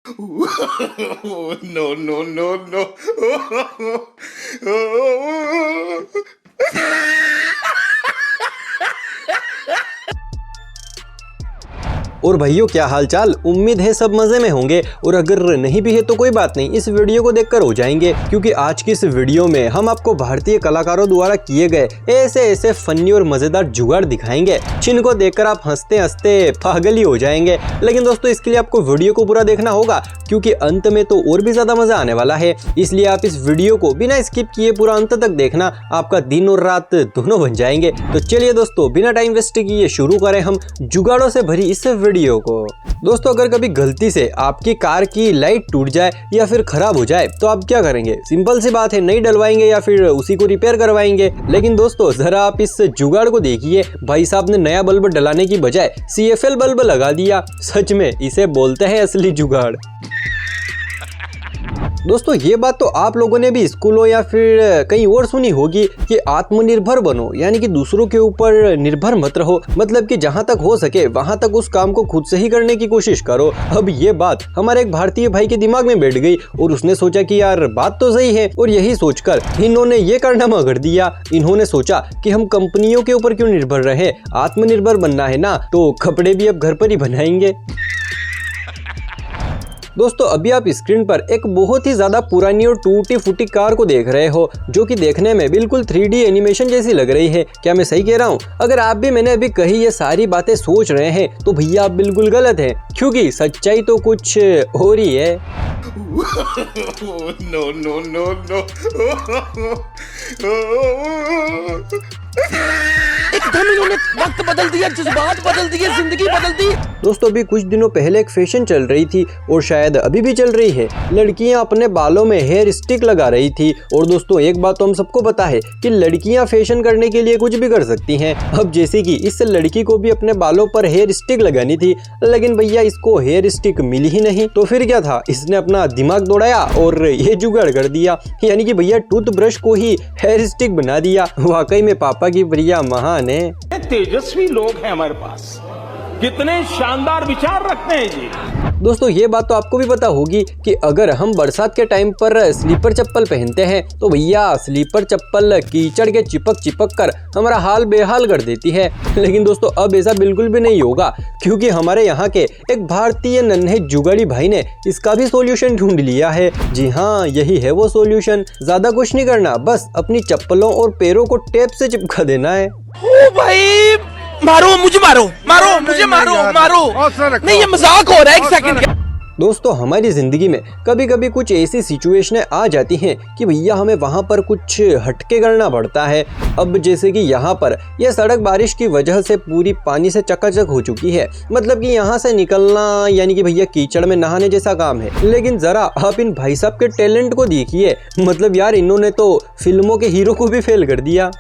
No, no, no, no. और भाइयों क्या हालचाल, उम्मीद है सब मजे में होंगे। और अगर नहीं भी है तो कोई बात नहीं, इस वीडियो को देखकर हो जाएंगे, क्योंकि आज की इस वीडियो में हम आपको भारतीय कलाकारों द्वारा किए गए ऐसे फनी और मजेदार जुगाड़ दिखाएंगे जिनको देखकर आप हंसते हंसते पागल ही हो जाएंगे। लेकिन दोस्तों इसके लिए आपको वीडियो को पूरा देखना होगा, क्योंकि अंत में तो और भी ज्यादा मजा आने वाला है। इसलिए आप इस वीडियो को बिना स्किप किए पूरा अंत तक देखना, आपका दिन और रात दोनों बन जाएंगे। तो चलिए दोस्तों बिना टाइम वेस्ट किए शुरू करें हम जुगाड़ों से भरी इस वीडियो को। दोस्तों अगर कभी गलती से आपकी कार की लाइट टूट जाए या फिर खराब हो जाए तो आप क्या करेंगे? सिंपल सी बात है, नहीं डलवाएंगे या फिर उसी को रिपेयर करवाएंगे। लेकिन दोस्तों जरा आप इस जुगाड़ को देखिए, भाई साहब ने नया बल्ब डलाने की बजाय CFL बल्ब लगा दिया। सच में इसे बोलते हैं असली जुगाड़। दोस्तों ये बात तो आप लोगों ने भी स्कूलों या फिर कहीं और सुनी होगी कि आत्मनिर्भर बनो, यानी कि दूसरों के ऊपर निर्भर मत रहो। मतलब कि जहां तक हो सके वहां तक उस काम को खुद से ही करने की कोशिश करो। अब ये बात हमारे एक भारतीय भाई के दिमाग में बैठ गई और उसने सोचा कि यार बात तो सही है, और यही सोचकर इन्होंने ये कारनामा कर दिया। इन्होंने सोचा कि हम कंपनियों के ऊपर क्यों निर्भर रहे, आत्मनिर्भर बनना है ना, तो कपड़े भी अब घर पर ही बनाएंगे। दोस्तों अभी आप स्क्रीन पर एक बहुत ही ज्यादा पुरानी और टूटी फूटी कार को देख रहे हो, जो कि देखने में बिल्कुल 3D एनिमेशन जैसी लग रही है। क्या मैं सही कह रहा हूँ? अगर आप भी मैंने अभी कही ये सारी बातें सोच रहे हैं तो भैया आप बिल्कुल गलत हैं, क्योंकि सच्चाई तो कुछ और ही है। No, no, no, no. एकदम इन्होंने वक्त बदल दिया, जज्बात बदल दिए, जिंदगी बदल दी। दोस्तों अभी कुछ दिनों पहले एक फैशन चल रही थी और शायद अभी भी चल रही है। लड़कियां अपने बालों में हेयर स्टिक लगा रही थी। और दोस्तों एक बात तो हम सबको पता है कि लड़कियां फैशन करने के लिए कुछ भी कर सकती हैं। अब जैसे कि इस लड़की को भी अपने बालों पर हेयर स्टिक लगानी थी, लेकिन भैया इसको हेयर स्टिक मिली ही नहीं। तो फिर क्या था, इसने अपना दिमाग दौड़ाया और ये जुगाड़ कर दिया, यानी कि भैया टूथब्रश को ही हेयर स्टिक बना दिया। वाकई में पापा की प्रिया महान है। तेजस्वी लोग हैं हमारे पास, कितने शानदार विचार रखते हैं जी। दोस्तों ये बात तो आपको भी पता होगी कि अगर हम बरसात के टाइम पर स्लीपर चप्पल पहनते हैं तो भैया स्लीपर चप्पल कीचड़ के चिपक कर हमारा हाल बेहाल कर देती है। लेकिन दोस्तों अब ऐसा बिल्कुल भी नहीं होगा, क्योंकि हमारे यहाँ के एक भारतीय नन्हे जुगाड़ी भाई ने इसका भी सॉल्यूशन ढूंढ लिया है। जी हाँ, यही है वो सॉल्यूशन। ज्यादा कुछ नहीं करना, बस अपनी चप्पलों और पैरों को टेप से चिपका देना है। ओ भाई मारो मुझे, मारो मुझे, मारो नहीं, ये मजाक हो रहा है। एक सेकंड। दोस्तों हमारी जिंदगी में कभी कभी कुछ ऐसी सिचुएशनें आ जाती हैं कि भैया हमें वहां पर कुछ हटके करना पड़ता है। अब जैसे कि यहाँ पर यह सड़क बारिश की वजह से पूरी पानी से चकाचक हो चुकी है। मतलब कि यहाँ से निकलना यानी कि भैया कीचड़ में नहाने जैसा काम है। लेकिन जरा आप इन भाई साहब के टैलेंट को देखिए, मतलब यार इन्होंने तो फिल्मों के हीरो को भी फेल कर दिया।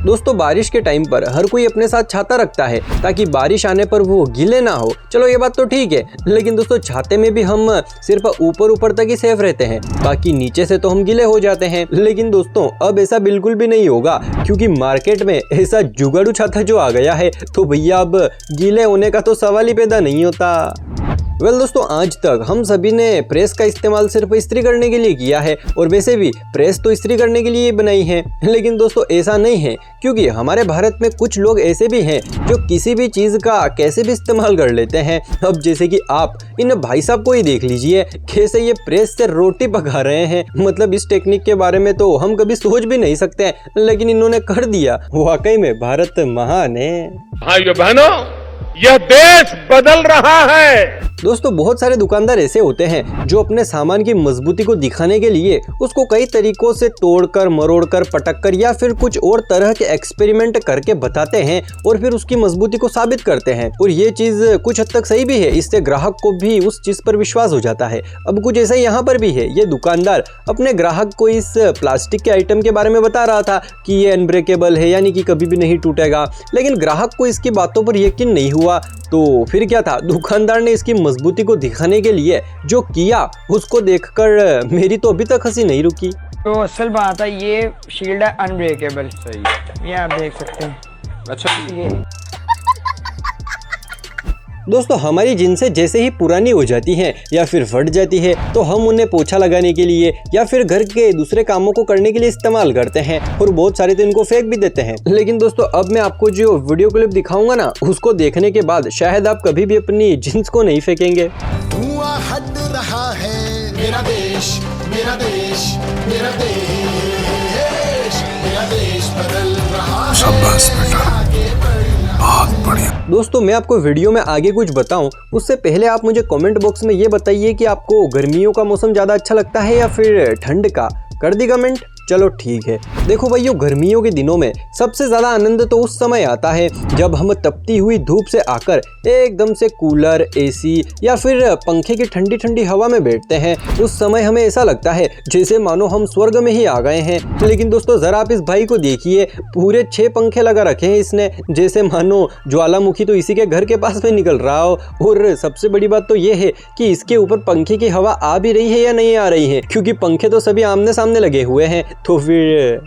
दोस्तों बारिश के टाइम पर हर कोई अपने साथ छाता रखता है ताकि बारिश आने पर वो गीले ना हो। चलो ये बात तो ठीक है, लेकिन दोस्तों छाते में भी हम सिर्फ ऊपर तक ही सेफ रहते हैं, बाकी नीचे से तो हम गीले हो जाते हैं। लेकिन दोस्तों अब ऐसा बिल्कुल भी नहीं होगा, क्योंकि मार्केट में ऐसा जुगाड़ू छाता जो आ गया है, तो भैया अब गीले होने का तो सवाल ही पैदा नहीं होता। दोस्तों आज तक हम सभी ने प्रेस का इस्तेमाल सिर्फ इस्त्री करने के लिए किया है, और वैसे भी प्रेस तो इस्त्री करने के लिए बनाई है। लेकिन दोस्तों ऐसा नहीं है, क्योंकि हमारे भारत में कुछ लोग ऐसे भी हैं जो किसी भी चीज का कैसे भी इस्तेमाल कर लेते हैं। अब जैसे कि आप इन भाई साहब को ही देख लीजिए, कैसे ये प्रेस से रोटी पका रहे हैं। मतलब इस टेक्निक के बारे में तो हम कभी सोच भी नहीं सकते, लेकिन इन्होंने कर दिया। वाकई में भारत महान है। भाइयों बहनों, यह देश बदल रहा है। दोस्तों बहुत सारे दुकानदार ऐसे होते हैं जो अपने सामान की मजबूती को दिखाने के लिए उसको कई तरीकों से तोड़कर, मरोड़कर, पटककर या फिर कुछ और तरह के एक्सपेरिमेंट करके बताते हैं और फिर उसकी मजबूती को साबित करते हैं। और ये चीज कुछ हद तक सही भी है, इससे ग्राहक को भी उस चीज पर विश्वास हो जाता है। अब कुछ ऐसा यहाँ पर भी है। ये दुकानदार अपने ग्राहक को इस प्लास्टिक के आइटम के बारे में बता रहा था कि ये अनब्रेकेबल है, यानी कि कभी भी नहीं टूटेगा। लेकिन ग्राहक को इसकी बातों पर यकीन नहीं हुआ, तो फिर क्या था, दुकानदार ने इसकी मजबूती को दिखाने के लिए जो किया उसको देखकर मेरी तो अभी तक हंसी नहीं रुकी। तो असल बात है, ये शील्ड है अनब्रेकेबल। सही, ये आप देख सकते हैं। अच्छा ये दोस्तों हमारी जिनसे जैसे ही पुरानी हो जाती हैं या फिर फट जाती है तो हम उन्हें पोछा लगाने के लिए या फिर घर के दूसरे कामों को करने के लिए इस्तेमाल करते हैं और बहुत सारे तो इनको फेंक भी देते हैं। लेकिन दोस्तों अब मैं आपको जो वीडियो क्लिप दिखाऊंगा ना, उसको देखने के बाद शायद आप कभी भी अपनी जींस को नहीं फेंकेंगे। धुआं हट रहा है मेरा देश, मेरा देश, मेरा देश, मेरा देश बदल रहा है। शाबाश बेटा, बहुत बढ़िया। दोस्तों मैं आपको वीडियो में आगे कुछ बताऊं उससे पहले आप मुझे कमेंट बॉक्स में ये बताइए कि आपको गर्मियों का मौसम ज़्यादा अच्छा लगता है या फिर ठंड का। कर दी कमेंट। चलो ठीक है। देखो भाइयों, गर्मियों के दिनों में सबसे ज़्यादा आनंद तो उस समय आता है जब हम तपती हुई धूप से आकर एकदम से कूलर, एसी या फिर पंखे की ठंडी ठंडी हवा में बैठते हैं। उस समय हमें ऐसा लगता है जैसे मानो हम स्वर्ग में ही आ गए हैं। लेकिन दोस्तों ज़रा आप इस भाई को देखिए, पूरे 6 पंखे लगा रखे हैं इसने, जैसे मानो ज्वालामुखी तो इसी के घर के पास में निकल रहा हो। और सबसे बड़ी बात तो ये है कि इसके ऊपर पंखे की हवा आ भी रही है या नहीं आ रही है, क्योंकि पंखे तो सभी आमने सामने लगे हुए हैं। तो फिर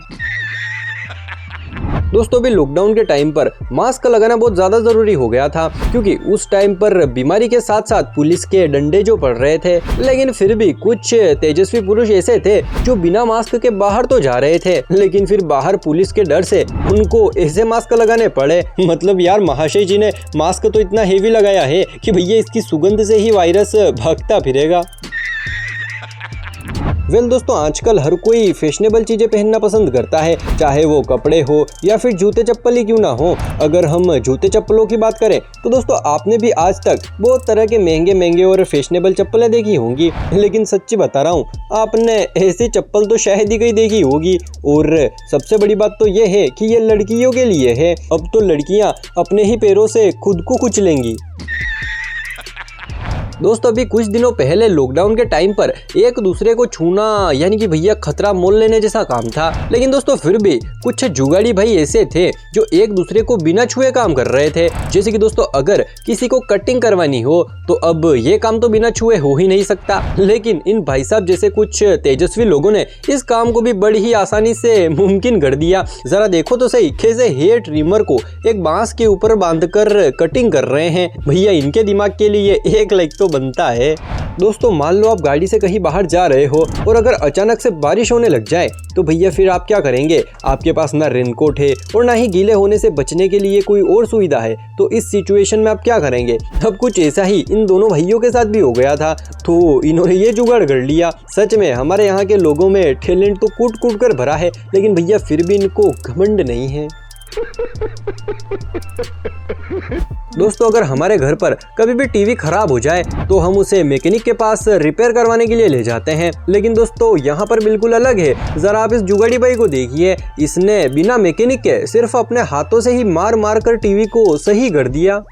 दोस्तों भी लॉकडाउन के टाइम पर मास्क लगाना बहुत ज़्यादा ज़रूरी हो गया था, क्योंकि उस टाइम पर बीमारी के साथ साथ पुलिस के डंडे जो पड़ रहे थे। लेकिन फिर भी कुछ तेजस्वी पुरुष ऐसे थे जो बिना मास्क के बाहर तो जा रहे थे, लेकिन फिर बाहर पुलिस के डर से उनको ऐसे मास्क लगाने पड़े। मतलब यार, महाशय जी ने मास्क तो इतना हेवी लगाया है कि भैया इसकी सुगंध से ही वायरस भागता फिरेगा। वेल दोस्तों, आजकल हर कोई फैशनेबल चीज़ें पहनना पसंद करता है, चाहे वो कपड़े हो या फिर जूते चप्पल ही क्यों ना हो। अगर हम जूते चप्पलों की बात करें तो दोस्तों आपने भी आज तक बहुत तरह के महंगे महंगे और फैशनेबल चप्पलें देखी होंगी, लेकिन सच्ची बता रहा हूँ, आपने ऐसी चप्पल तो शायद ही कहीं देखी होगी। और सबसे बड़ी बात तो ये है कि ये लड़कियों के लिए है। अब तो लड़कियाँ अपने ही पैरों से खुद को कुचलेंगी। दोस्तों अभी कुछ दिनों पहले लॉकडाउन के टाइम पर एक दूसरे को छूना यानी कि भैया खतरा मोल लेने जैसा काम था। लेकिन दोस्तों फिर भी कुछ जुगाड़ी भाई ऐसे थे जो एक दूसरे को बिना छुए काम कर रहे थे। जैसे कि दोस्तों अगर किसी को कटिंग करवानी हो तो अब ये काम तो बिना छुए हो ही नहीं सकता, लेकिन इन भाई साहब जैसे कुछ तेजस्वी लोगों ने इस काम को भी बड़ी ही आसानी से मुमकिन कर दिया। जरा देखो तो सही, कैसे हेयर ट्रिमर को एक बांस के ऊपर बांधकर कटिंग कर रहे हैं। भैया इनके दिमाग के लिए एक लाइक तो बनता है। दोस्तों मान लो आप गाड़ी से कहीं बाहर जा रहे हो और अगर अचानक से बारिश होने लग जाए तो भैया फिर आप क्या करेंगे? आपके पास ना रेनकोट है और ना ही गीले होने से बचने के लिए कोई और सुविधा है। तो इस सिचुएशन में आप क्या करेंगे? अब कुछ ऐसा ही इन दोनों भाइयों के साथ भी हो गया था, तो इन्होंने ये जुगाड़ कर लिया। सच में हमारे यहाँ के लोगों में टैलेंट तो कूट कूट कर भरा है, लेकिन भैया फिर भी इनको घमंड नहीं है। दोस्तों अगर हमारे घर पर कभी भी टीवी खराब हो जाए तो हम उसे मैकेनिक के पास रिपेयर करवाने के लिए ले जाते हैं। लेकिन दोस्तों यहाँ पर बिल्कुल अलग है। जरा आप इस जुगाड़ी भाई को देखिए, इसने बिना मैकेनिक के सिर्फ अपने हाथों से ही मार मार कर टीवी को सही कर दिया।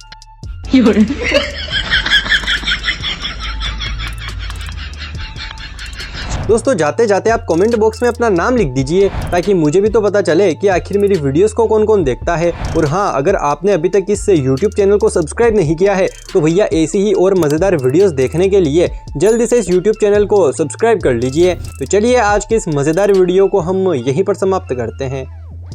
दोस्तों जाते जाते आप कमेंट बॉक्स में अपना नाम लिख दीजिए ताकि मुझे भी तो पता चले कि आखिर मेरी वीडियोस को कौन कौन देखता है। और हाँ, अगर आपने अभी तक इस YouTube चैनल को सब्सक्राइब नहीं किया है तो भैया ऐसी ही और मज़ेदार वीडियोस देखने के लिए जल्दी से इस YouTube चैनल को सब्सक्राइब कर लीजिए। तो चलिए आज के इस मज़ेदार वीडियो को हम यहीं पर समाप्त करते हैं।